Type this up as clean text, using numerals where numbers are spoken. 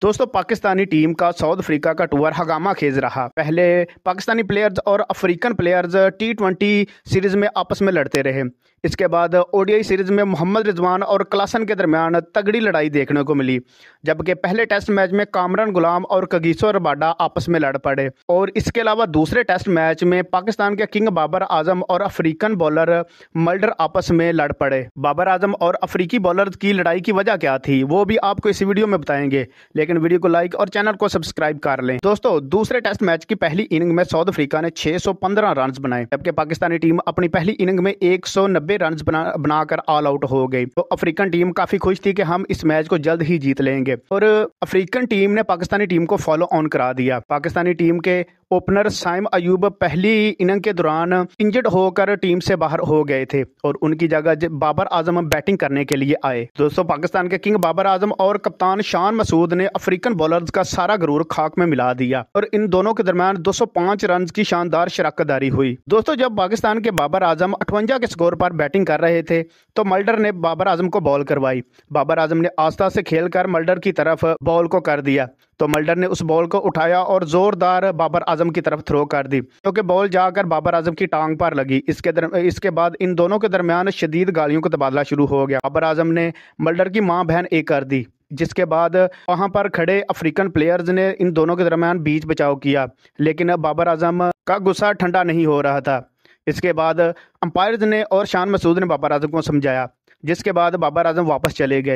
दोस्तों, पाकिस्तानी टीम का south Africa का टूर हंगामा खेज रहा। पहले पाकिस्तानी प्लेयर्स और अफ्रीकन प्लेयर्स T20 सीरीज में आपस में लड़ते रहे। इसके बाद ODI सीरीज में मोहम्मद रिजवान और क्लासन के दरमियान तगड़ी लड़ाई देखने को मिली, जबकि पहले टेस्ट मैच में कामरान गुलाम और कगिसो रबाडा आपस में लड़ पड़े। और इसके अलावा दूसरे टेस्ट मैच में पाकिस्तान के किंग बाबर आजम और अफ्रीकन बॉलर मल्डर आपस में लड़ पड़े। बाबर आजम और अफ्रीकी बॉलर की लड़ाई की वजह क्या थी, वो भी आपको इस वीडियो में बताएंगे, लेकिन वीडियो को लाइक और चैनल को सब्सक्राइब कर लें। दोस्तों, दूसरे टेस्ट मैच की पहली इनिंग में साउथ अफ्रीका ने 615 रन बनाए, जबकि पाकिस्तानी टीम अपनी पहली इनिंग में 190 रन बनाकर ऑल आउट हो गई। तो अफ्रीकन टीम काफी खुश थी कि हम इस मैच को जल्द ही जीत लेंगे, और अफ्रीकन टीम ने पाकिस्तानी टीम को फॉलो ऑन करा दिया। पाकिस्तानी टीम के ओपनर साइम अयूब पहली इनिंग के दौरान इंजर्ड होकर टीम से बाहर हो गए थे, और उनकी जगह बाबर आजम बैटिंग करने के लिए आए। दोस्तों, पाकिस्तान के किंग बाबर आजम और कप्तान शान मसूद ने अफ्रीकन बॉलर्स का सारा गरूर खाक में मिला दिया, और इन दोनों के दरमियान 205 रन की शानदार शराकतदारी हुई। दोस्तों, जब पाकिस्तान के बाबर आजम 58 के स्कोर पर बैटिंग कर रहे थे, तो मल्डर ने बाबर आजम को बॉल करवाई। बाबर आजम ने आस्था से खेलकर मल्डर की तरफ बॉल को कर दिया, तो मल्डर ने उस बॉल को उठाया और जोरदार बाबर आजम की तरफ थ्रो कर दी, क्योंकि बॉल जाकर बाबर आजम की टांग पर लगी। इसके बाद इन दोनों के दरमियान शदीद गालियों का तबादला शुरू हो गया। बाबर आजम ने मल्डर की मां बहन एक कर दी, जिसके बाद वहां पर खड़े अफ्रीकन प्लेयर्स ने इन दोनों के दरमियान बीच बचाव किया, लेकिन बाबर आजम का गुस्सा ठंडा नहीं हो रहा था। इसके बाद अंपायर्स ने और शान मसूद ने बाबर आजम को समझाया, जिसके बाद बाबर आजम वापस चले गए।